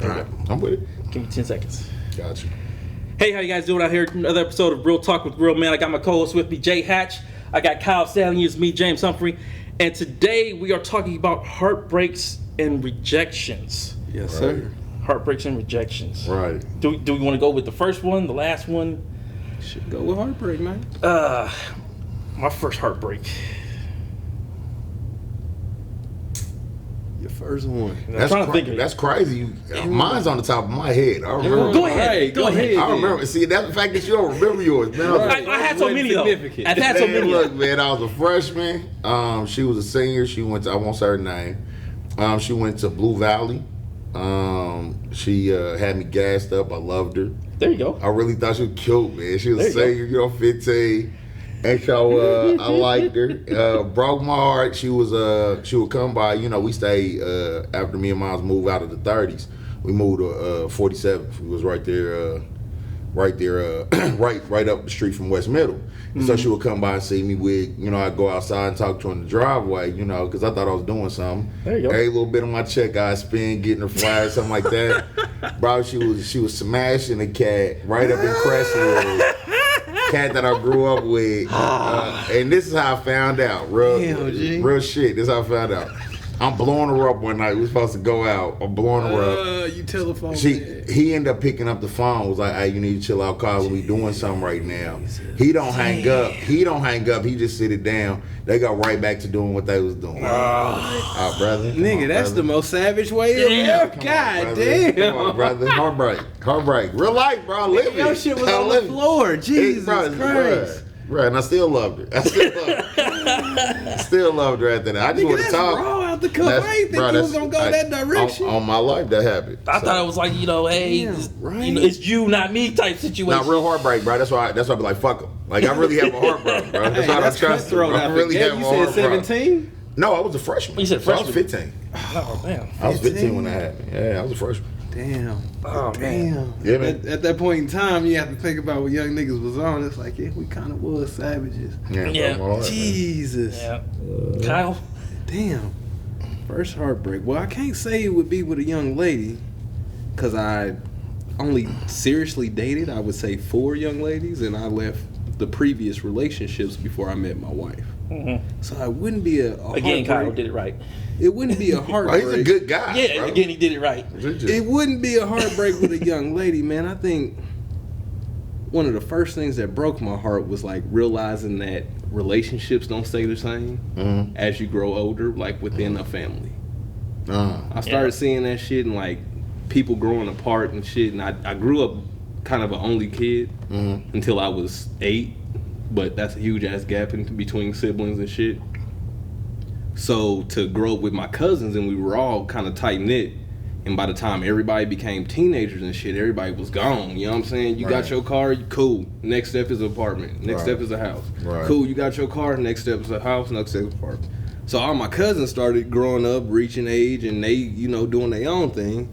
All right, I'm with it. Give me 10 seconds. Gotcha. Hey, how you guys doing out here? Another episode of Real Talk with Real Man. I got my co-host with me, Jay Hatch. I got Kyle Stallion, it's me, James Humphrey. And today we are talking about heartbreaks and rejections. Yes, sir. Heartbreaks and rejections. Right. Do we want to go with the first one, the last one? Should go with heartbreak, man. My first heartbreak. Your first one. That's trying to think of it. That's crazy. Mine's on the top of my head. I remember. Go ahead. Go ahead. I remember. See, that's the fact that you don't remember yours, man. I had so many though. I've had so many. Look, man, I was a freshman. She was a senior. She went to, I won't say her name. She went to Blue Valley. She had me gassed up. I loved her. There you go. I really thought she was cute, man. She was a senior, 15. And so I liked her. Broke my heart. She would come by. We stayed after me and Miles moved out of the 30s. We moved to 47th. We was right there, right up the street from West Middle. And so she would come by and see me with, I'd go outside and talk to her in the driveway, because I thought I was doing something. There you go. Every little bit of my check I spend getting her flyer, something like that. Bro, she was smashing a cat right up in Crestwood. Cat that I grew up with. And this is how I found out. Real shit. This is how I found out. I'm blowing her up one night. We were supposed to go out. I'm blowing her up. You telephone. He ended up picking up the phone. Was like, "Hey, you need to chill out, Carl. We doing something right now." He don't hang up. He just sit it down. They got right back to doing what they was doing. Brother. Nigga, that's the most savage way ever. God damn. Come on, brother. Heartbreak. Real life, bro. I live it. Your shit was on the floor. Jesus Christ. Right, and I still loved her. Still loved her after that. I just want to talk. Raw out the cup. I ain't think you was gonna go that direction. On my life, that happened. I thought it was like, hey, it's you, not me type situation. Not real heartbreak, bro. That's why I be like, fuck him. Like, I really have a heartbreak, bro. That's why I don't trust him. I really have a heartbreak. You said 17? No, I was a freshman. You said freshman? I was 15. Oh, damn. I was 15 when that happened. Yeah, I was a freshman. Damn. Oh, man. Yeah, man. At that point in time, you have to think about what young niggas was on. It's like, we kind of was savages. Yeah. Heart, Jesus. Yeah. Kyle? Damn. First heartbreak. Well, I can't say it would be with a young lady because I only seriously dated, I would say, 4 young ladies, and I left the previous relationships before I met my wife. Mm-hmm. So it wouldn't be a again, Kyle did it right. It wouldn't be a heartbreak. He's a good guy. Yeah, bro. again, he did it right. It wouldn't be a heartbreak with a young lady, man. I think one of the first things that broke my heart was like realizing that relationships don't stay the same as you grow older, like within a family. I started seeing that shit and like people growing apart and shit. And I grew up kind of an only kid until I was 8, but that's a huge ass gap in between siblings and shit. So to grow up with my cousins and we were all kind of tight knit, and by the time everybody became teenagers and shit, everybody was gone. You know what I'm saying? You got your car, cool. Next step is an apartment. Next step is a house. Right. Cool, you got your car, next step is a house, next step is an apartment. So all my cousins started growing up, reaching age, and they, doing their own thing.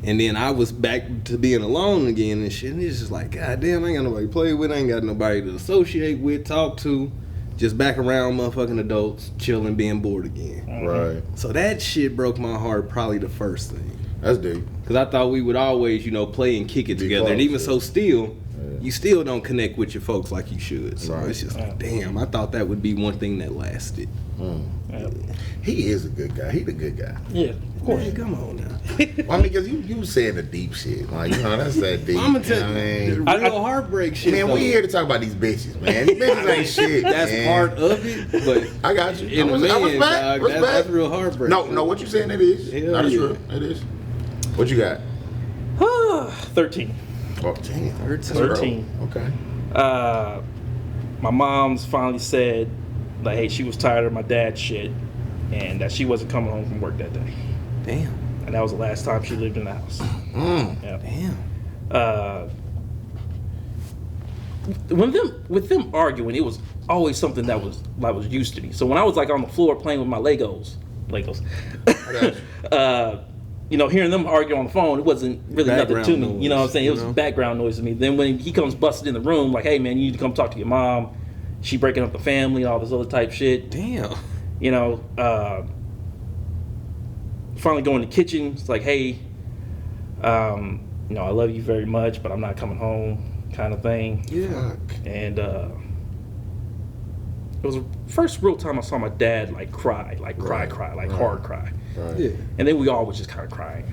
And then I was back to being alone again and shit. And it's just like, God damn, I ain't got nobody to play with. I ain't got nobody to associate with, talk to. Just back around motherfucking adults, chilling, being bored again. Right. So that shit broke my heart, probably the first thing. That's deep. Because I thought we would always, play and kick it together. And even so still, you still don't connect with your folks like you should. So it's just like, damn, I thought that would be one thing that lasted. He is a good guy. He the good guy. Yeah, of course. Man, come on now. Well, I mean, because you saying the deep shit. Like, that's that deep. I'm going to tell you, the real heartbreak shit. Man, we here to talk about these bitches, man. These bitches ain't shit, That's man. part of it, but I got you. in a man, dog, that's real heartbreak. No, what you saying it is. That is true. It is. What you got? 13. Oh, damn. 13. Okay. My mom's finally said, like, hey, she was tired of my dad's shit and that she wasn't coming home from work that day. Damn. And that was the last time she lived in the house. Yeah. Damn. With them arguing, it was always something that was used to me. So when I was like on the floor playing with my Legos, hearing them argue on the phone, it wasn't really nothing to me. Noise, you know what I'm saying? It was background noise to me. Then when he comes busting in the room, like, hey man, you need to come talk to your mom. She breaking up the family, all this other type shit. Damn. Finally go in the kitchen. It's like, hey, You know, I love you very much, but I'm not coming home, kind of thing. Yeah. Fuck. And it was the first real time I saw my dad like cry, like Right, cry, like right. hard cry. Right. Yeah. And then we all was just kind of crying.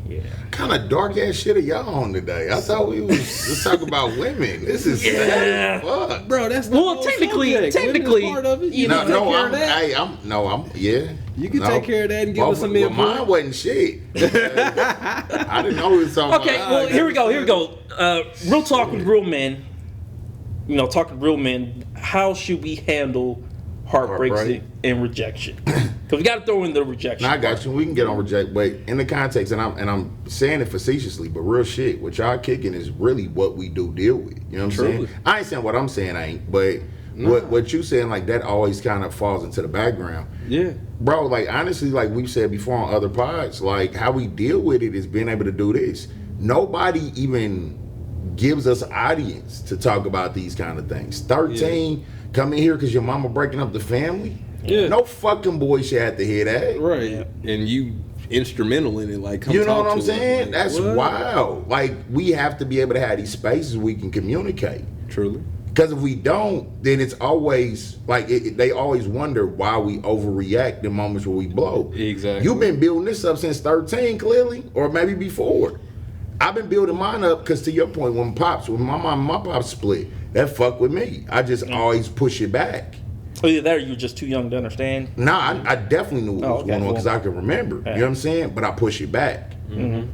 Yeah. Kind of dark ass shit are y'all on today? I thought we was just talking about women. This is sad as fuck. Bro, that's the Well, whole technically- subject. Women is technically, part of it. you You know, can take care of that. Yeah. You can No. take care of that and give us some Well, input. mine wasn't shit. I didn't know it was something. Okay, well, here we go. Real talk with real men. You know, talking real men. How should we handle heartbreaks Heartbreak. and rejection? Because we got to throw in the rejection. Now, I got you. We can get on reject, but in the context, and I'm saying it facetiously, but real shit. What y'all kicking is really what we do deal with. You know what I'm Truly. saying? I ain't saying what I'm saying ain't, but what you saying like that always kind of falls into the background. Yeah. Bro, like honestly, like we've said before on other pods, like how we deal with it is being able to do this. Nobody even gives us audience to talk about these kind of things. 13, come in here because your mama breaking up the family. Yeah. No fucking boy should have to hear that. Right. Yeah. And you instrumental in it, like come You know talk what I'm to us. saying? Like, That's what? wild. Like we have to be able to have these spaces we can communicate. Truly. Because if we don't, then it's always like they always wonder why we overreact in moments where we blow. Exactly. You've been building this up since 13, clearly, or maybe before. I've been building mine up because, to your point, when my mom and my pop split, that fucked with me. I just always push it back. Oh, either that or you're just too young to understand. Nah, I definitely knew what Oh, was okay, going on cool. because I could remember. Yeah. You know what I'm saying? But I push it back, Mm-hmm.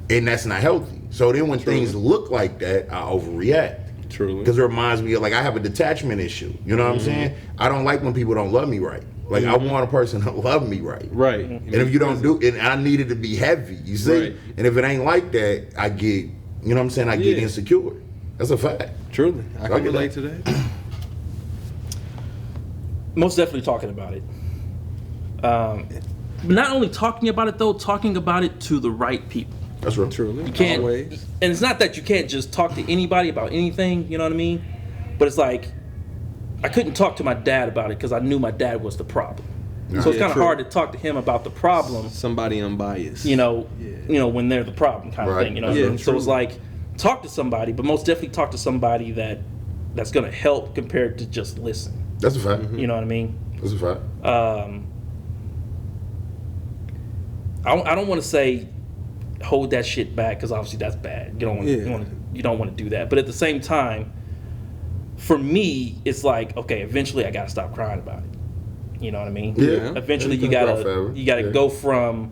and that's not healthy. So then when things look like that, I overreact. Truly. Because it reminds me of, like, I have a detachment issue. You know what I'm saying? I don't like when people don't love me right. Like, I want a person to love me right. Right. And if you don't do it, and I need it to be heavy, you see? Right. And if it ain't like that, I get, you know what I'm saying? I get Yeah. insecure. That's a fact. Truly. I I can get relate that. to that. Most definitely talking about it. Not only talking about it though, talking about it to the right people. That's right. Truly. You can't, Always. and it's not that you can't just talk to anybody about anything. You know what I mean? But it's like I couldn't talk to my dad about it because I knew my dad was the problem. So it's Yeah, kind of true. hard to talk to him about the problem. Somebody unbiased. You know, Yeah. when they're the problem kind of Right. thing. You know, Yeah, so it's true. like talk to somebody, but most definitely talk to somebody that's going to help compared to just listen. That's a fact. You know what I mean? That's a fact. I don't want to say hold that shit back because obviously that's bad. You don't want Yeah. you don't want to do that. But at the same time, for me, it's like okay, eventually I gotta stop crying about it. You know what I mean? Yeah. Eventually Yeah, you cry gotta forever. Yeah. go from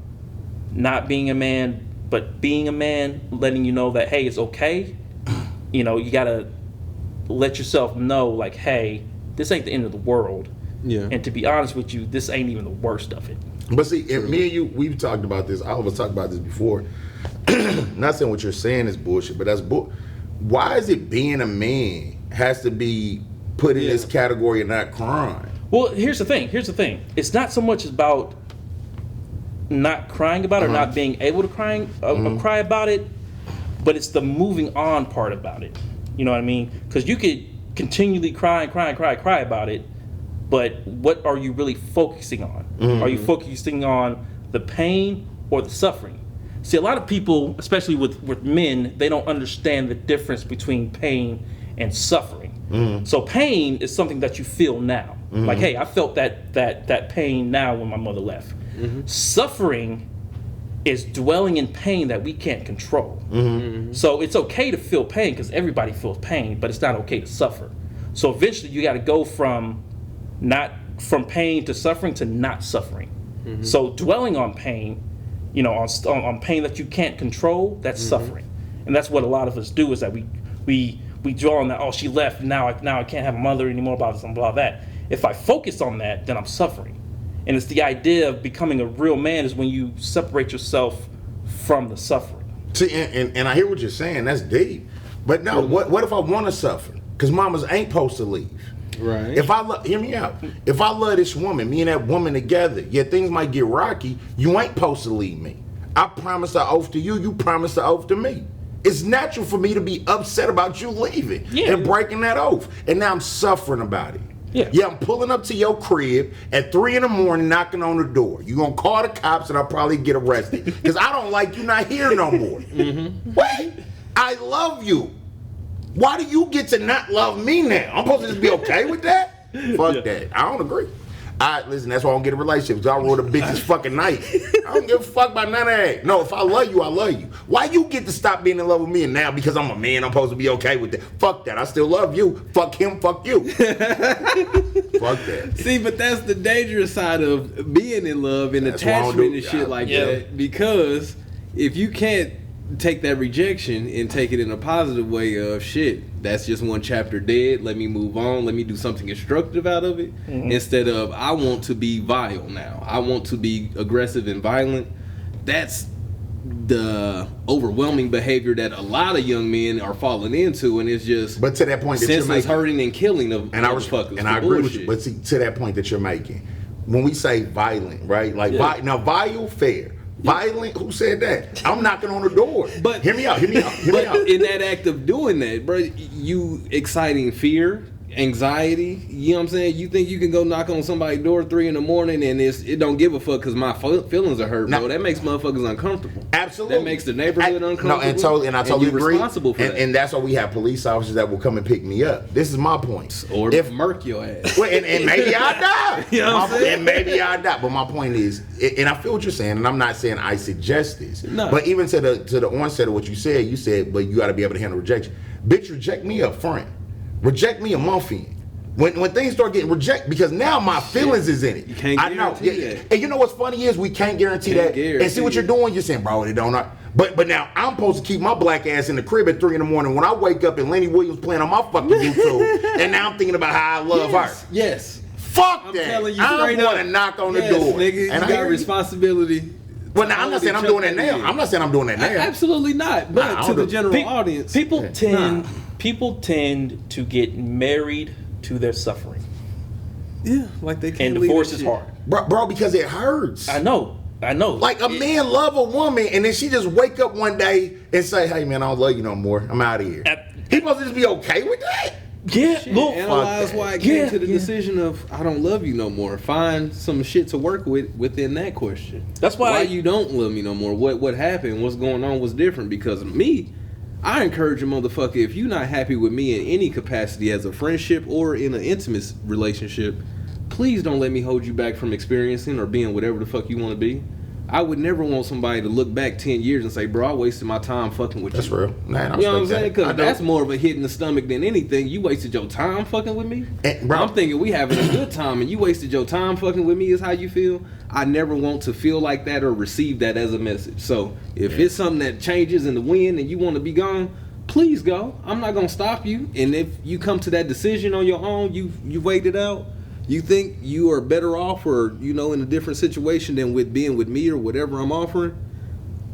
not being a man but being a man, letting you know that hey, it's okay. You know, you gotta let yourself know like hey, this ain't the end of the world. Yeah. And to be honest with you, this ain't even the worst of it. But see, if me and you, we've talked about this. All of us talked about this before. Not saying what you're saying is bullshit, but that's bull. Why is it being a man has to be put in this category of not crying? Well, here's the thing. It's not so much about not crying about it or not being able to cry about it, but it's the moving on part about it. You know what I mean? Because you could continually cry about it, but what are you really focusing on? Are you focusing on the pain or the suffering? See, a lot of people, especially with men, they don't understand the difference between pain and suffering. So pain is something that you feel now. Like, hey, I felt that pain now when my mother left. Suffering is dwelling in pain that we can't control. So it's okay to feel pain because everybody feels pain, but it's not okay to suffer. So eventually you got to go from pain to suffering to not suffering. So dwelling on pain, you know, on pain that you can't control, that's suffering. And that's what a lot of us do is that we dwell on that, oh, she left, now I can't have a mother anymore, blah, blah, blah, that. If I focus on that, then I'm suffering. And it's the idea of becoming a real man is when you separate yourself from the suffering. See, and I hear what you're saying. That's deep. But no, what if I want to suffer? Because mamas ain't supposed to leave. Right. If I hear me out. If I love this woman, me and that woman together, yeah, things might get rocky. You ain't supposed to leave me. I promised an oath to you. You promised an oath to me. It's natural for me to be upset about you leaving and breaking that oath. And now I'm suffering about it. Yeah. I'm pulling up to your crib at 3 in the morning, knocking on the door. You gonna call the cops and I'll probably get arrested because I don't like you not here no more. Wait, I love you. Why do you get to not love me now? I'm supposed to just be okay with that? Fuck that. I don't agree. Listen, that's why I don't get a relationship, because I rule the bitches fucking night. I don't give a fuck about none of that. No, if I love you, I love you. Why you get to stop being in love with me and now because I'm a man, I'm supposed to be okay with that? Fuck that. I still love you. Fuck him, fuck you. Fuck that. See, but that's the dangerous side of being in love and attachment and shit like that. Because if you can't take that rejection and take it in a positive way of shit, that's just one chapter dead, let me move on, let me do something constructive out of it, instead of I want to be vile now, I want to be aggressive and violent. That's the overwhelming behavior that a lot of young men are falling into, and it's just but to that point that senseless hurting and killing of and motherfuckers. And I agree with you, but see, to that point that you're making, when we say violent, right, like now vile, fair. Violent? Who said that? I'm knocking on the door. But hear me out. In that act of doing that, bro, you exciting fear, anxiety. You know what I'm saying? You think you can go knock on somebody's door at 3 in the morning and it don't give a fuck because my feelings are hurt, bro. That makes motherfuckers uncomfortable. Absolutely. That makes the neighborhood uncomfortable. No, I totally agree. Responsible for that. And that's why we have police officers that will come and pick me up. This is my point. Or if murk your ass. Well, and maybe I die. You know what I'm saying? And maybe I die. But my point is, and I feel what you're saying, and I'm not saying I suggest this. No. But even to the onset of what you said, but you got to be able to handle rejection. Bitch, reject me up front. Reject me a month in. When things start getting rejected, because now my feelings is in it. You can't guarantee that. And you know what's funny is we can't guarantee that. And see what you're doing, you're saying, bro, they don't know. But now I'm supposed to keep my black ass in the crib at 3 in the morning when I wake up and Lenny Williams playing on my fucking YouTube, and now I'm thinking about how I love her. Yes. Fuck I'm that. telling you I'm straight going up. to knock on the door. Nigga, and you got responsibility. Well, now I'm not saying I'm doing that now. I'm not saying I'm doing that now. Absolutely not. But to the general audience, people tend to get married to their suffering. Yeah, like they can't. And divorce is hard, bro, because it hurts. I know. Like a man love a woman, and then she just wake up one day and say, "Hey, man, I don't love you no more. I'm out of here." He supposed to just be okay with that? Yeah, look, analyze why I came to the decision of I don't love you no more. Find some shit to work with within that question. That's why you don't love me no more. What happened? What's going on was different because of me. I encourage a motherfucker, if you're not happy with me in any capacity as a friendship or in an intimate relationship, please don't let me hold you back from experiencing or being whatever the fuck you want to be. I would never want somebody to look back 10 years and say, bro, I wasted my time fucking with you. That's real. Man, you know what I'm saying? Because that's more of a hit in the stomach than anything. You wasted your time fucking with me? Bro, I'm thinking we having a good time and you wasted your time fucking with me is how you feel. I never want to feel like that or receive that as a message. So if it's something that changes in the wind and you want to be gone, please go. I'm not going to stop you. And if you come to that decision on your own, you weighed it out, you think you are better off or, you know, in a different situation than with being with me or whatever I'm offering,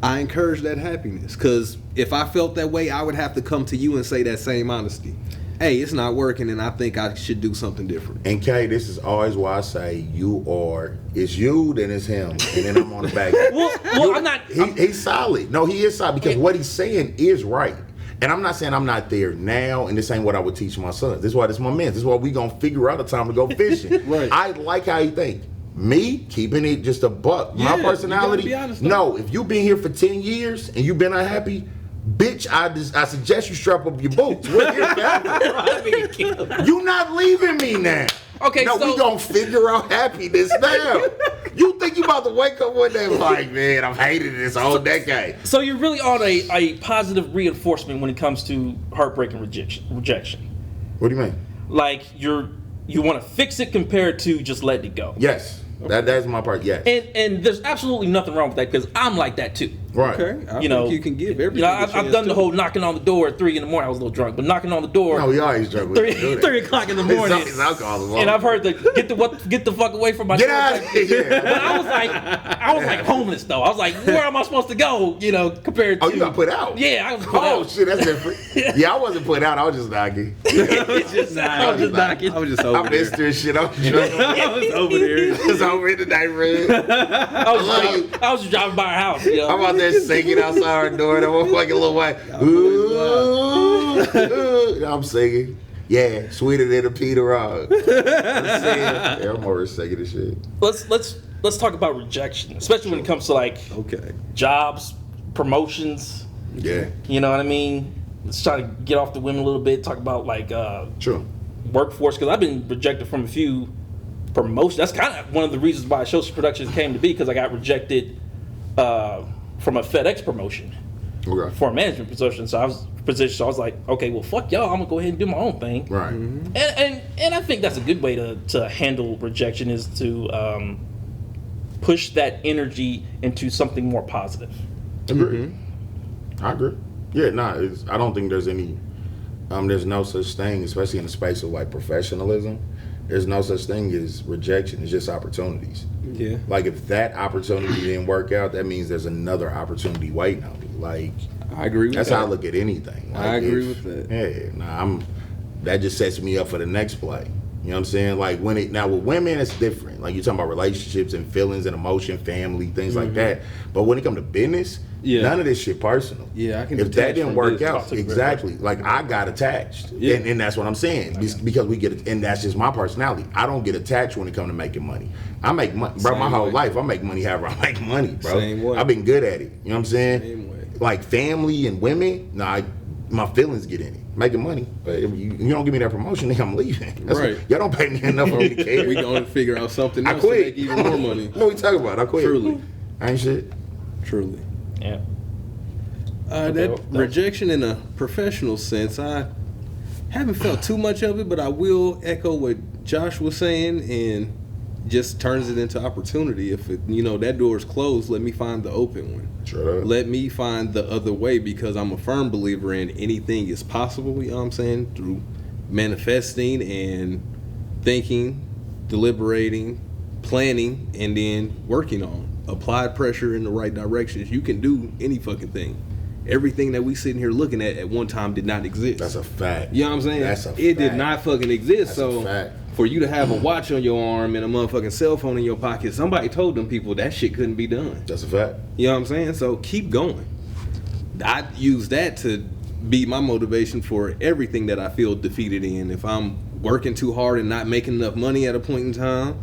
I encourage that happiness. Because if I felt that way, I would have to come to you and say that same honesty. Hey, it's not working and I think I should do something different. And Kay, this is always why I say it's you, then it's him. And then I'm on the back. well, he's solid. No, he is solid because what he's saying is right. And I'm not saying I'm not there now, and this ain't what I would teach my sons. This is why this is my man. This is why we gonna figure out a time to go fishing. Right. I like how you think. Me, keeping it just a buck. My personality. You gotta be honest, no, if you've been here for 10 years and you've been unhappy, bitch, I suggest you strap up your boots. We're here, you not leaving me now. Okay, no, we gonna figure out happiness now. You think you about to wake up one day like, man, I've hated this whole decade. So you're really on a positive reinforcement when it comes to heartbreak and rejection. What do you mean? Like you want to fix it compared to just letting it go. Yes. Okay. That's my part, yes. And there's absolutely nothing wrong with that because I'm like that too. Right. Okay. I think you can give everything. I've done the whole knocking on the door at 3 in the morning. I was a little drunk, but knocking on the door. No, we always drunk. 3 o'clock in the morning. It's alcohol involved. And I've heard get the fuck away from my Get out of here. But I was like homeless though. I was like, where am I supposed to go? You know, compared to. Oh, you got put out. Yeah, I was put out. Oh shit, that's different. Yeah, I wasn't put out. I was just knocking. I was just knocking. I was just over I missed there. this shit. I was drunk. I was over there. I was over in the neighborhood. I was just driving by our house. You know? I'm out there singing outside our door. That one fucking little white. Ooh, I'm singing. Yeah, sweeter than a Peter Rock. Yeah, I'm already sick of this shit. Let's talk about rejection, especially when it comes to like jobs, promotions. Yeah. You know what I mean? Let's try to get off the women a little bit. Talk about like workforce, because I've been rejected from a few promotions. That's kind of one of the reasons why Social Productions came to be, because I got rejected from a FedEx promotion for a management position. So I was like, okay, well, fuck y'all. I'm gonna go ahead and do my own thing. Right. Mm-hmm. And I think that's a good way to handle rejection, is to push that energy into something more positive. Agree. I agree. Yeah, I don't think there's any. There's no such thing, especially in the space of like professionalism. There's no such thing as rejection. It's just opportunities. Yeah. Like if that opportunity didn't work out, that means there's another opportunity waiting on me. Like I agree with that's that. how I look at anything. Like, I agree with that. Yeah. That just sets me up for the next play. You know what I'm saying? Like now with women, it's different. Like you're talking about relationships and feelings and emotion, family, things like that. But when it comes to business, none of this shit personal. Yeah, I can. If that didn't work out, exactly. Like I got attached, and that's what I'm saying. Because we get, and that's just my personality. I don't get attached when it comes to making money. I make money, bro. My whole life, I make money however I make money, bro. Same way. I've been good at it. You know what I'm saying? Same way. Like family and women, my feelings get in it. Making money, but if you don't give me that promotion, then I'm leaving. Right. Y'all don't pay me enough for me to care. We gonna figure out something else I quit. to make even more money. What we talking about? I quit. Truly. I ain't shit. Truly. Yeah. That rejection in a professional sense, I haven't felt too much of it, but I will echo what Josh was saying, and just turns it into opportunity. If that door is closed, let me find the open one. Sure. Let me find the other way, because I'm a firm believer in anything is possible, you know what I'm saying, through manifesting and thinking, deliberating, planning, and then working on. Applied pressure in the right directions. You can do any fucking thing. Everything that we sitting here looking at one time did not exist. That's a fact. You know what I'm saying? That's a fact. It did not fucking exist. That's a so fact. For you to have a watch on your arm and a motherfucking cell phone in your pocket, somebody told them people that shit couldn't be done. That's a fact. You know what I'm saying? So keep going. I use that to be my motivation for everything that I feel defeated in. If I'm working too hard and not making enough money at a point in time,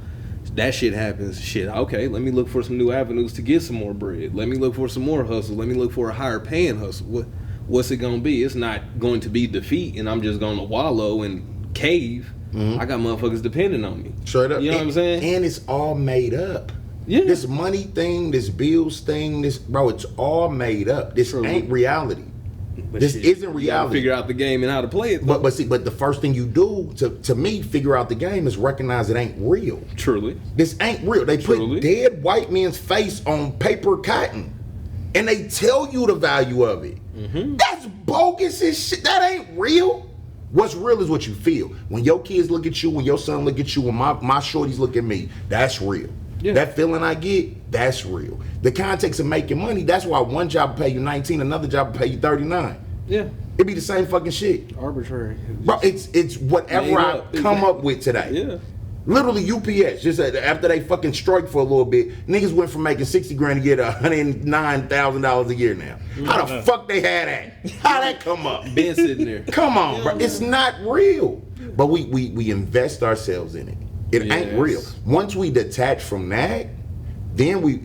that shit happens. Shit, okay, let me look for some new avenues to get some more bread. Let me look for some more hustle. Let me look for a higher paying hustle. What's it gonna be? It's not going to be defeat and I'm just gonna wallow and cave. I got motherfuckers depending on me. Straight up. You know what I'm saying? And it's all made up. Yeah. This money thing, this bills thing, it's all made up. This ain't reality. But this shit, isn't you gotta reality. figure out the game and how to play it. But the first thing you do to me figure out the game is recognize it ain't real. Truly. This ain't real. They Truly. put dead white men's face on paper cotton, and they tell you the value of it. That's bogus as shit. That ain't real. What's real is what you feel. When your kids look at you, when your son look at you, when my shorties look at me, that's real. Yeah. That feeling I get, that's real. The context of making money, that's why one job will pay you 19, another job will pay you 39. Yeah. It be the same fucking shit. Arbitrary. Bro, it's whatever I come up with today. Yeah. Literally UPS, just after they fucking strike for a little bit, niggas went from making 60 grand a year to $109,000 a year now. How the fuck they had that? How that come up? Been sitting there. Come on, bro. It's not real. But we invest ourselves in it. It ain't real. Once we detach from that, then we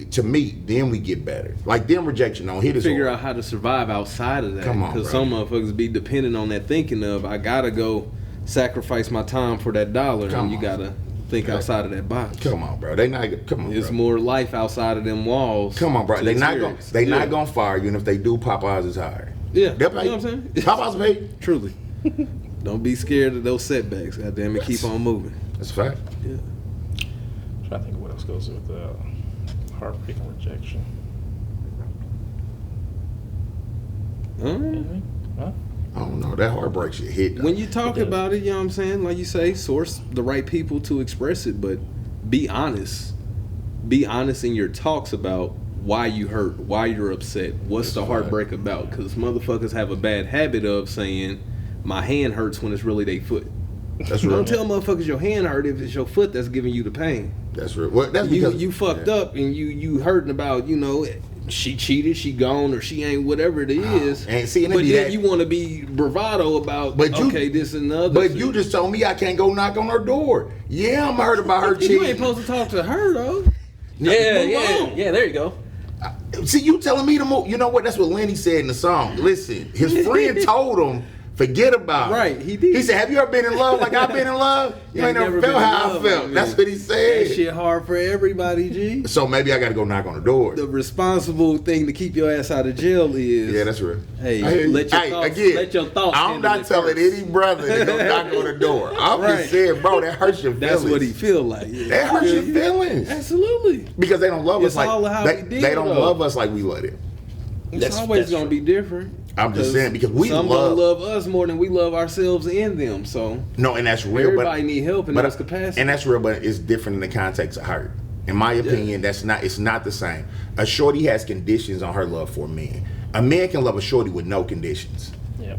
get better. Like them rejection don't hit us. Figure out how to survive outside of that. Come on, because bro. some motherfuckers be dependent on that thinking of, I gotta go sacrifice my time for that dollar. Come and you on. gotta think outside of that box. Come on, bro. Come on, It's bro. more life outside of them walls. Come on, bro. They not experience. gonna fire you, and if they do, Popeyes is hired. Yeah. They'll pay You know what I'm saying? Popeyes pay. Truly. Don't be scared of those setbacks. God damn it, keep on moving. That's a fact. Yeah. I'm trying to think of what else goes with heartbreak and rejection. Huh? I don't know. That heartbreak shit hit. Though. When you talk about it, you know what I'm saying? Like you say, source the right people to express it, but be honest. Be honest in your talks about why you hurt, why you're upset, what's the heartbreak about? Because motherfuckers have a bad habit of saying, my hand hurts when it's really their foot. That's real. Don't tell motherfuckers your hand hurt if it's your foot that's giving you the pain. That's real. Well, that's because You fucked up and you hurting about, she cheated, she gone, or she ain't whatever it is. And see, and but be then that, you want to be bravado about, this and the other. But you just told me I can't go knock on her door. Yeah, I'm hurt about her cheating. You ain't supposed to talk to her though. Yeah. There you go. See, you telling me to move. You know what? That's what Lenny said in the song. Listen, his friend told him, forget about it. Right, he did. He said, have you ever been in love like I've been in love? You ain't never felt how I felt. That's what he said. That shit hard for everybody, G. So maybe I got to go knock on the door. The responsible thing to keep your ass out of jail is... Yeah, that's real. Hey, let your thoughts I'm not telling any brother to go knock on the door. I'm just saying, bro, that hurts your feelings. That's what he feel like. Yeah. That hurts your feelings. Absolutely. Because they don't love us like... They don't love us like we love them. It's always going to be different. I'm just saying, because we some don't love us more than we love ourselves and them. So no, and that's real. Everybody need help in those capacities, and that's real. But it's different in the context of hurt. In my opinion, it's not the same. A shorty has conditions on her love for a man. A man can love a shorty with no conditions. Yeah,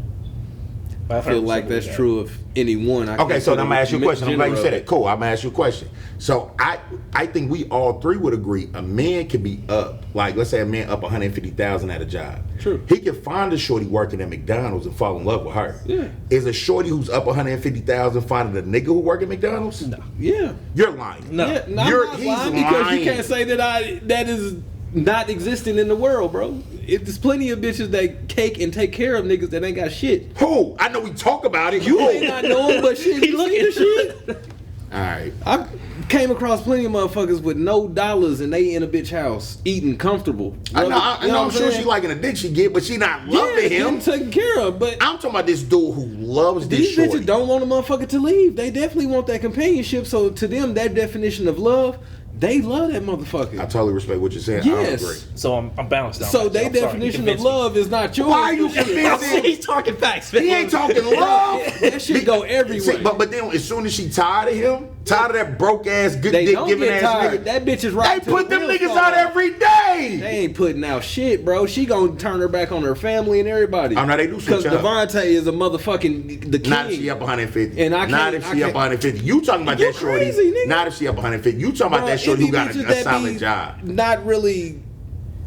I feel like that's true of anyone. Okay, so now I'm gonna ask you a question. I'm glad you said it. Cool. I'm gonna ask you a question. So I think we all three would agree a man can be up, like let's say a man up $150,000 at a job. True. He can find a shorty working at McDonald's and fall in love with her. Yeah. Is a shorty who's up $150,000 finding a nigga who work at McDonald's? No. Yeah. You're lying. No. Yeah, he's lying because you can't say that is not existing in the world, bro. There's plenty of bitches that cake and take care of niggas that ain't got shit. Who? I know we talk about it. You may not know him, but shit, you see the shit. All right. I came across plenty of motherfuckers with no dollars and they in a bitch house eating comfortable. I know I'm sure she liking a dick she get, but she not loving him. Taken care of. But I'm talking about this dude who loves this these shorty. Bitches don't want a motherfucker to leave. They definitely want that companionship. So to them, that definition of love, they love that motherfucker. I totally respect what you're saying. Yes. I agree. So I'm balanced out. So their definition of love is not yours. Why are you convincing? He's talking facts. He ain't talking love. That shit go everywhere. See, but then as soon as she tired of him, tired of that broke ass, good dick giving ass nigga, that bitch is right. They put them niggas out every day. They ain't putting out shit, bro. She gonna turn her back on her family and everybody. Oh no, they do switch up. Because Devontae is a motherfucking the king. Not if she up 150. And not if she up 150. You talking about that shorty? Nigga. Not if she up 150. You talking about that shorty who got a solid job? Not really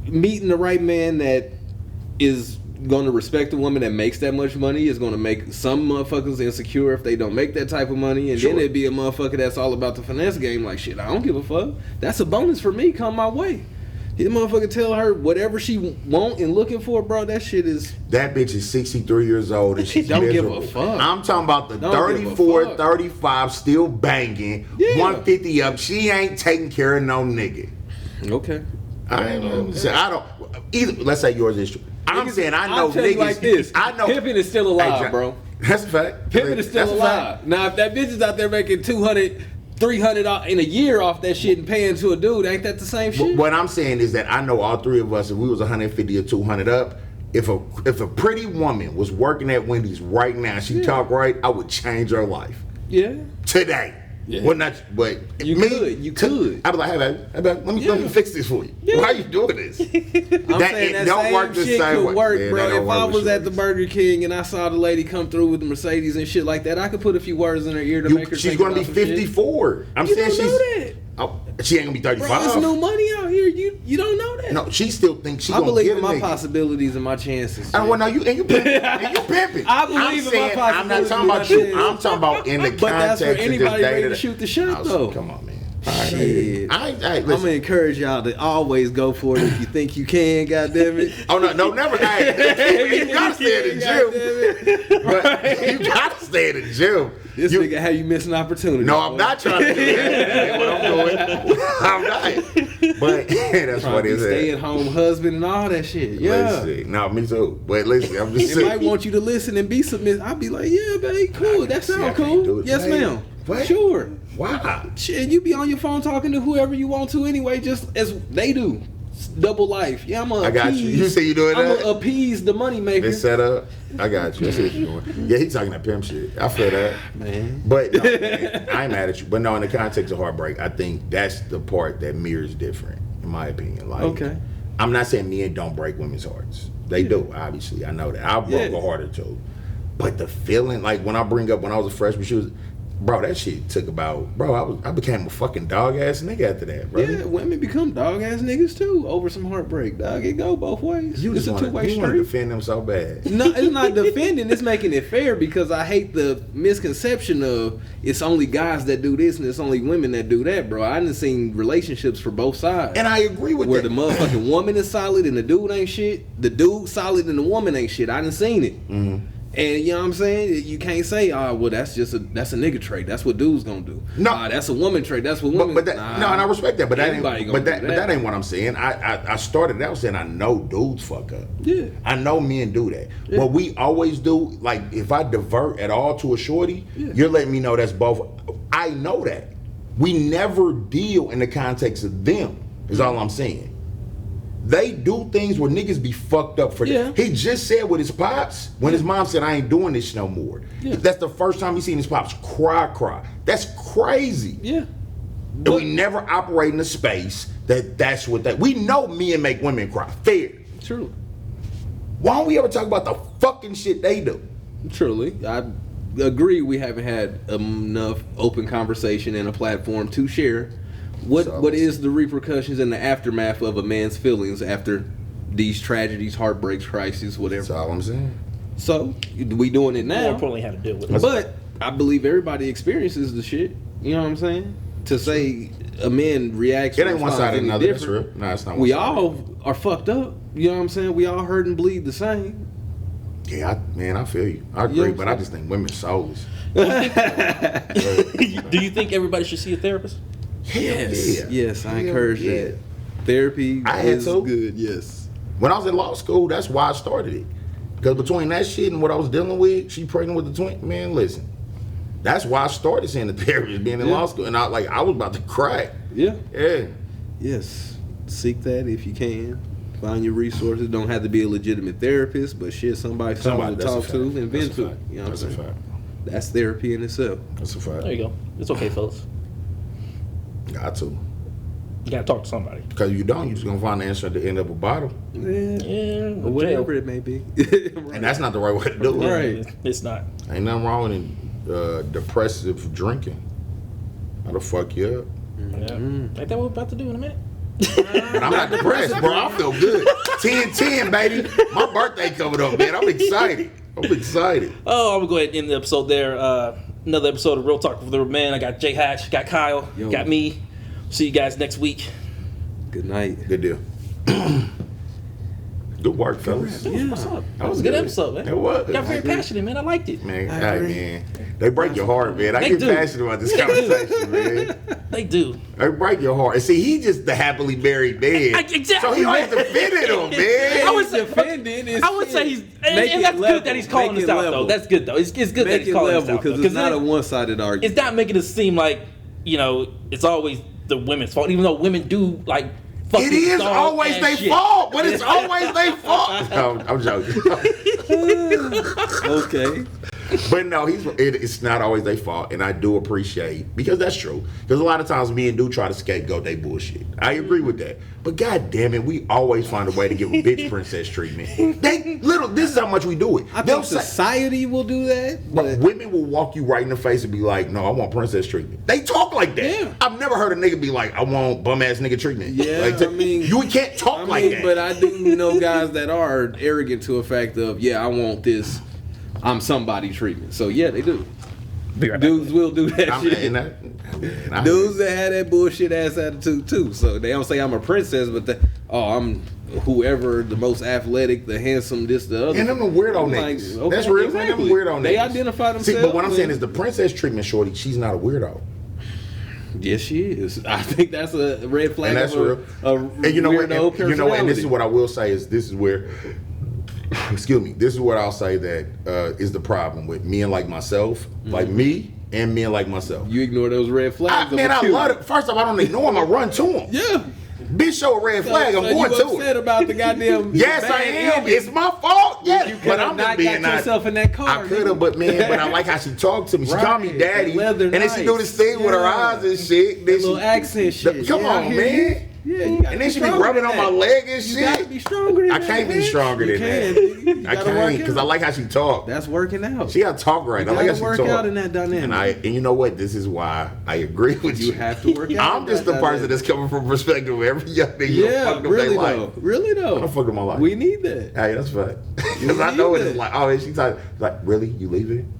meeting the right man that is going to respect a woman that makes that much money is going to make some motherfuckers insecure if they don't make that type of money, and then it'd be a motherfucker that's all about the finesse game. Like, shit, I don't give a fuck. That's a bonus for me. Come my way. This motherfucker tell her whatever she want and looking for, bro. That shit is. That bitch is 63 years old and she's don't miserable. give a fuck. I'm talking about the 34, 35 still banging, 150 up. She ain't taking care of no nigga. Okay. I don't. Either. Let's say yours is true. I'm saying I know niggas like this. I know pimping is still alive, bro. That's a fact. Pimping is still alive. Now, if that bitch is out there making 200, 300 in a year off that shit and paying to a dude, ain't that the same shit? What I'm saying is that I know all three of us, if we was 150 or 200 up, if a pretty woman was working at Wendy's right now, she talk right, I would change her life. Yeah. Today. Yeah. Well, not, but you could. I'd be like, hey, let me fix this for you. Yeah. Why are you doing this? I'm saying that don't same work the shit same could way. work, Yeah, bro. If I was at the shorties. Burger King and I saw the lady come through with the Mercedes and shit like that, I could put a few words in her ear to make her. She's going to be 54. I'm You saying don't she's. know that. Oh, she ain't gonna be 35. Bro, there's no money out here. You don't know that. No, she still thinks she I gonna believe get in a my nigga. possibilities and my chances. Well, no, you pimping. And you pimping. I believe in my I'm not possibilities talking about and you. my chances. I'm talking about in the But context that's for anybody of just ready to shoot the shot, though. Come on, man. Shit. I'm I'm gonna encourage y'all to always go for it if you think you can. Goddamn it! Oh no, never. Hey, you gotta stay in the gym. But you gotta stay in the gym. This nigga had you missing opportunity. No, I'm not trying to do that. That ain't what I'm doing. I'm not. But that's what it is. Stay at home husband and all that shit. Yeah. Listen, no, me too. But listen, I'm just It saying. might want you to listen and be submissive. I'd be like, yeah, babe, cool. That See, I sounds can't do cool. it. Yes, Hey, ma'am. what? Sure. Wow. Shit, you be on your phone talking to whoever you want to anyway, just as they do. Double life. Yeah, I'm gonna I got you. You say you doing I'm that? gonna appease the money maker. They set up. I got you. I see what you're doing. Yeah, he's talking that pimp shit. I feel that. Man. But no, man, I ain't mad at you. But no, in the context of Heartbreak, I think that's the part that mirrors different, in my opinion. Like, Okay. I'm not saying men don't break women's hearts. They do, obviously. I know that. I broke a heart or two. But the feeling, like when I was a freshman, Bro, that shit took about, bro, I became a fucking dog ass nigga after that, bro. Yeah, women become dog ass niggas too over some heartbreak, dog. It go both ways. You It's just a want two-way to street. defend them so bad. No, it's not defending. It's making it fair because I hate the misconception of it's only guys that do this and it's only women that do that, bro. I done seen relationships for both sides. And I agree with where that. the motherfucking woman is solid and the dude ain't shit. The dude solid and the woman ain't shit. I done seen it. Mm-hmm. And you know what I'm saying? You can't say, oh, well, that's a nigga trait. That's what dudes gonna do. No. That's a woman trait. That's what women. But that, no, and I respect that. But that ain't. Anybody gonna But do that ain't what I'm saying. I started out saying I know dudes fuck up. Yeah. I know men do that. Yeah. What we always do, like if I divert at all to a shorty, you're letting me know that's both. I know that. We never deal in the context of them. Is all I'm saying. They do things where niggas be fucked up for Yeah. that. He just said with his pops, when his mom said, I ain't doing this no more. Yeah. That's the first time he seen his pops cry. That's crazy. Yeah. And we never operate in a space that's what that. We know men make women cry. Fair. Truly. Why don't we ever talk about the fucking shit they do? Truly. I agree we haven't had enough open conversation and a platform to share what is the repercussions and the aftermath of a man's feelings after these tragedies, heartbreaks, crises, whatever. That's all I'm saying. So we doing it More now. importantly, how to deal with it. But I believe everybody experiences the shit. You know what I'm saying? To say a man reacts. It ain't one responds side or any another. That's different, real. No, it's not one We side. all are fucked up. You know what I'm saying? We all hurt and bleed the same. Yeah, I feel you. I agree, You know but I just think women's souls. Do you think everybody should see a therapist? Yes, I Hell encourage yeah. that. Therapy I had is to. good. Yes. When I was in law school, that's why I started it. Because between that shit and what I was dealing with, she pregnant with the twin. Man, listen, that's why I started seeing the therapist, being in law school, and I was about to cry. Yeah. Yeah. Yes. Seek that if you can. Find your resources. Don't have to be a legitimate therapist, but shit, somebody to that's a talk fact. to and That's vent a to. fact. You know what I'm That's a saying? fact. That's therapy in itself. That's a fact. There you go. It's okay, fellas. Got to. You gotta talk to somebody. Because you don't, you're just going to find the answer at the end of a bottle. Yeah, Or whatever it may be. And that's not the right way to do it. Right. It's not. Ain't nothing wrong with depressive drinking. That'll fuck you up. Yeah. Ain't that what we're about to do in a minute? But I'm not depressed, bro. I feel good. 10-10, baby. My birthday coming up, man. I'm excited. Oh, I'm gonna go ahead and end the episode there. Another episode of Real Talk with the Real Man. I got Jay Hatch, got Kyle, Yo. got me. See you guys next week. Good night. Good deal. Good work, fellas. Yeah. What's up? That was a good episode, man. It was. Got very passionate, man. I liked it. Man, I hey, agree. man. They break your heart, man. I They get do. passionate about this conversation, man. They do. They break your heart. And see, he just the happily married man. Exactly. So he always defended him, man. I would say, defended. I would say he's, and that's good that he's calling us out, though. That's good, though. It's good that Make he's it calling us level out, because though. it's not it- a one-sided argument. it's not making it seem like, it's always the women's fault, even though women do, like, fucking It is dog always ass their shit. fault, but it's always their fault. No, I'm joking. Okay. But no, it's not always their fault, and I do appreciate, because that's true. Because a lot of times men do try to scapegoat they bullshit. I agree with that. But god damn it, we always find a way to give a bitch princess treatment. This is how much we do it. I They'll think say, society will do that, but but women will walk you right in the face and be like, no, I want princess treatment. They talk like that. Yeah. I've never heard a nigga be like, I want bum ass nigga treatment. Yeah, like, I mean- you can't talk like that. But I do know guys that are arrogant to a fact of, yeah, I want this, I'm somebody treatment. So yeah, they do. Be right back. Dudes will do that shit. and I- Dudes that have that bullshit ass attitude too. So they don't say I'm a princess, but I'm whoever, the most athletic, the handsome, this, the other. And them the weirdo I'm niggas. okay, That's real, man. Them exactly. weirdo niggas. They identify themselves. See, but what I'm with- saying is the princess treatment shorty, she's not a weirdo. Yes, she is. I think that's a red flag. And that's of real. A And you know what? weirdo And, you know what? And this is personality. what I will say is this is where, excuse me, this is what I'll say that is the problem with men like myself, like me, and men like myself. You ignore those red flags. of Man, a I cute. love it. First off, I don't ignore them. I run to them. Yeah. Bitch, show a red flag. I'm So going you to upset it. about the goddamn. Yes, I bad am. ending. It's my fault. Yes, You but could I'm have just not being got nice. yourself in that car. I could have, but man, but I like how she talked to me. She called me Right. daddy, Leather and then she do this nice. thing with her Yeah. eyes and shit. Then That little accent shit. Come Yeah, I on, hear you. man. Yeah, you gotta And then she be rubbing on my leg and shit. You gotta be stronger than that. I can't be stronger than that. You I gotta work can't, because I out. like how she talk. That's working out. She gotta talk right. You I like how gotta she work talk. out in that dynamic. And you know what? This is why I agree with you. You have to work out. I'm just the person that's coming from perspective of every young nigga. Yeah, really life. though. Really though. I don't fuck with my life. We need that. Hey, that's fine. Because I know it's like, oh, and she talking like, really? You leaving?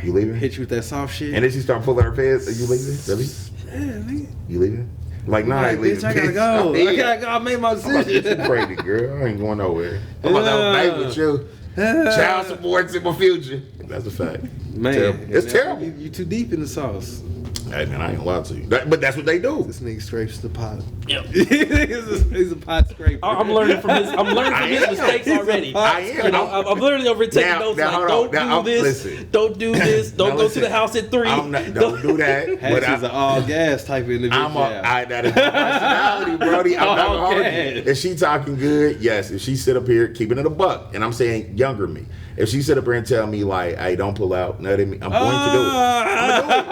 You leaving? Hit you with that soft shit. And then she start pulling her pants. Are you leaving? Really? Yeah, nigga. You leaving? Like, nah, I ain't leaving. Bitch, I gotta go. Yeah. I gotta go. I made my I'm about to get decision. you pregnant, girl. I ain't going nowhere. I'm about to have a baby with you. Child support's in my future. That's a fact. Man, Terrible. It's now terrible. You too deep in the sauce. Hey, man, I ain't gonna lie to you. But that's what they do. This nigga scrapes the pot. Yep. he's a pot scraper. I'm learning from his. I'm learning from his mistakes already. I am. I'm literally over here taking Now- notes. now, Like, hold on. don't Now, do this. listen. Don't do this. Don't Now, go listen. to the house at 3. Don't do that. But Hatch is an all gas type of individual. that is my personality, Brody. I'm not gonna argue. Okay. If she talking good, yes. If she sit up here keeping it a buck, and I'm saying younger me. If she sit up here and tell me like, "Hey, don't pull out," nothing me, I'm going to do it.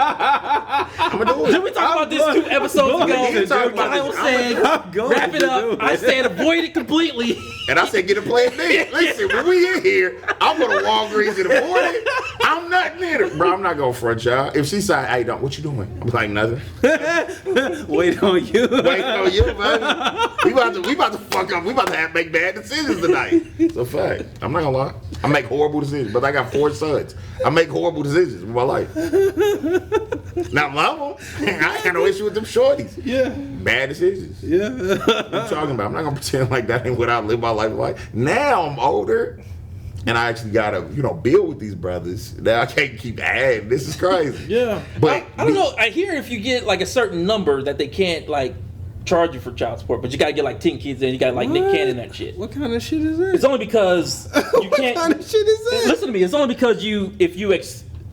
I'm gonna do it. Did we talk about this 2 episodes ago? We talked about Kyle this. said, I'm going wrap it to up. do it. I said, avoid it completely. And I said, get a plan B. Listen, when we in here, I'm going to Walgreens in the morning. I'm not near it. Bro, I'm not going to front y'all. If she say, hey, what you doing? I'm like, nothing. Wait on you. Waiting on you, buddy. We about to fuck up. We about to make bad decisions tonight. It's a fact. I'm not going to lie. I make horrible decisions, but I got 4 sons. I make horrible decisions with my life. Now, love them. I ain't got no issue with them shorties. Yeah. Bad decisions. Yeah. What you talking about? I'm not gonna pretend like that ain't what I live my life like. Now I'm older, and I actually gotta, build with these brothers. Now I can't keep adding. This is crazy. Yeah. But I don't know. I hear if you get like a certain number that they can't like charge you for child support, but you gotta get like 10 kids in. You gotta like Nick Cannon that shit. What kind of shit is that? It's only because you can't. What kind of shit is that? Listen to me. It's only because if you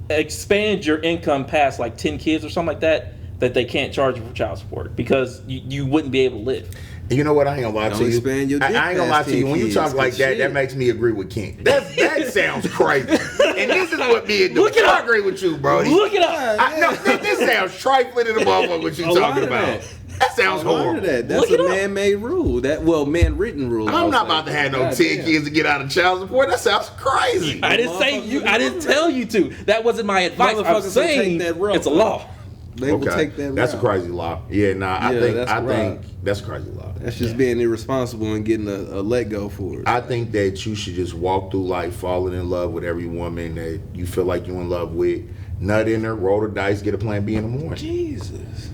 expand your income past like 10 kids or something like that they can't charge you for child support because you wouldn't be able to live. you know what? I ain't gonna lie Don't to you. expand your dick I ain't gonna lie past to you. 10 When you talk kids, like good that, shit. that makes me agree with Ken. That sounds crazy. And this is what me and do. Look it I up. agree with you, Brody. Look it up. No, this sounds trifling in the motherfucker what you A lot talking of about. that. That sounds A lot horrible. of that. That's Look it a up. man-made rule. Man-written rule. I'm not about to have no 10 kids to get out of child support. That sounds crazy. I didn't say you. I didn't tell you to. That wasn't my advice. I'm Motherfuckers will saying take that route. it's a law. They will take that That's a route. crazy law. Yeah, I Yeah, think that's I right. think that's a crazy law. That's just being irresponsible and getting a let go for it. I think that you should just walk through life falling in love with every woman that you feel like you're in love with. Nut in her, roll the dice, get a plan B in the morning. Jesus.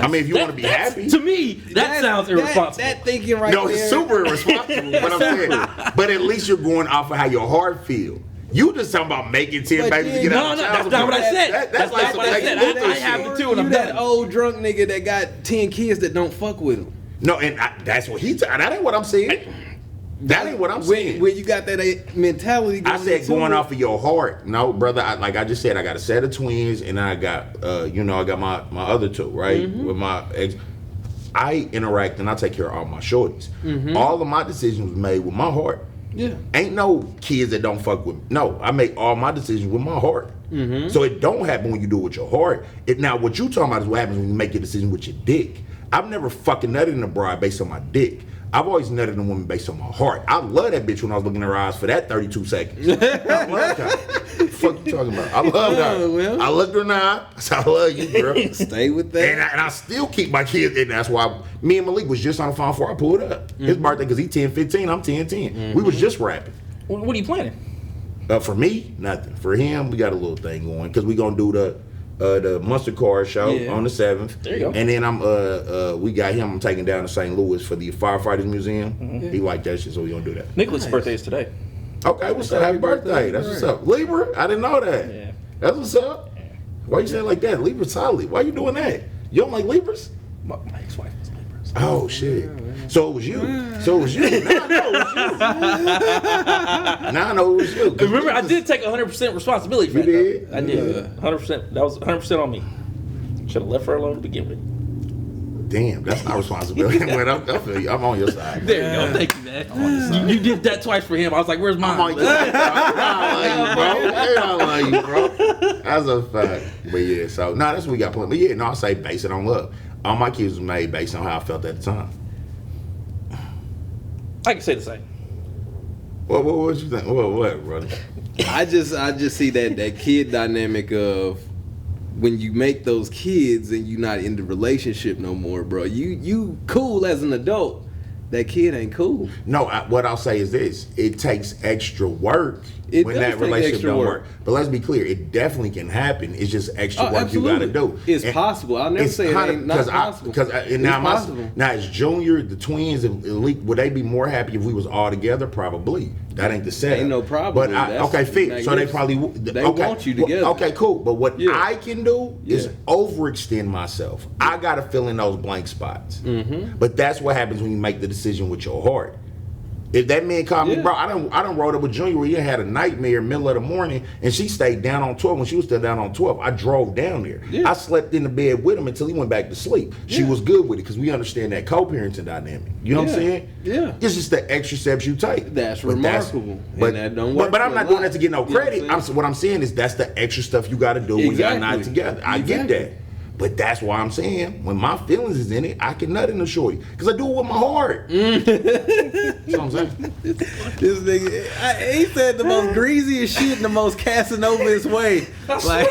I mean, if you want to be That's- happy. To me, that sounds irresponsible. That thinking right No, there. it's super irresponsible. But I'm saying, but at least you're going off of how your heart feel. You just talking about making 10 But babies to then- get No, out of no, child that's not what I support. said. That's That's like not some what I Lex said. Luthor I have shit. the two and You I'm that done. old drunk nigga that got 10 kids that don't fuck with him. No, and that's what that ain't what I'm saying. That ain't what I'm saying. When you got that mentality I going said into going it, off of your heart. No, brother. Like I just said, I got a set of twins, and I got, I got my other two, right? With my ex. I interact and I take care of all my shorties. All of my decisions was made with my heart. Yeah. Ain't no kids that don't fuck with me. No, I make all my decisions with my heart. So it don't happen when you do it with your heart. Now, what you talking about is what happens when you make your decision with your dick. I've never fucking nutted in a bride based on my dick. I've always nutted in a woman based on my heart. I love that bitch when I was looking in her eyes for that 32 seconds. I love her. What the fuck you talking about? I love her. well. I looked her in the eye. I said, I love you, girl. Stay with that. And I still keep my kids, and that's why me and Malik was just on the phone before I pulled up. His birthday, because he 10-15, I'm 10-10. We was just rapping. What are you planning? For me, nothing. For him, we got a little thing going, because we going to do the Mustard Card show on the 7th. There you go. And then we got him, I'm taking down to St. Louis for the Firefighters Museum. He like that shit, so we going to do that. Nicholas' birthday is today. Okay, what's up? Happy birthday. That's what's up. Libra? I didn't know that. Yeah. That's what's up. Why you saying like that? Libra's solid. Why you doing that? You don't like Libras? My ex-wife is Libra. Oh shit! So it was you. So it was you. Now I know it was you. Now I know it was you. Remember, I did take 100% responsibility for You that. did? Though. I did. 100%. That was 100% on me. Should have left her alone to begin with. Damn, that's my responsibility. But I feel you. I'm on your side. There you go. Thank you, man. You did that twice for him. I was like, "Where's mine?" I'm on your side. I love you, bro. Yeah, I love you, bro. That's a fact. But yeah, so that's what we got planned. But yeah, no, I say base it on love. all my kids was made based on how I felt at the time. I can say the same. What you think? What, brother? I just see that kid dynamic of when you make those kids and you're not in the relationship no more, bro. You cool as an adult. That kid ain't cool. No, what I'll say is this: it takes extra work It when does that take relationship extra don't work. work. But let's be clear: it definitely can happen. It's just extra work absolutely. you got to do. It's And possible. I'll never say it ain't not possible. Now as Junior, the twins, would they be more happy if we was all together? Probably. That ain't the setup. Ain't no problem. But okay, fix. So they probably want you together. Okay, cool. But what Yeah. I can do is Yeah. overextend myself. I got to fill in those blank spots. Mm-hmm. But that's what happens when you make the decision with your heart. If that man called me, Yeah. bro, I done rode up with Junior where he had a nightmare middle of the morning, and she stayed down on 12 when she was still down on 12. I drove down there. Yeah. I slept in the bed with him until he went back to sleep. She Yeah. was good with it because we understand that co-parenting dynamic. You know what I'm Yeah. saying? Yeah. It's just the extra steps you take. That's But remarkable. But, And that don't work but I'm for not a doing lot. that to get no You know what I'm credit. saying? What I'm saying is that's the extra stuff you got to do when y'all not Exactly. together. I get Exactly. that. But that's why I'm saying when my feelings is in it, I can nut in the shorty because I do it with my heart. You know what I'm saying? This nigga, he said the most greasiest shit in the most Casanova's way. Like,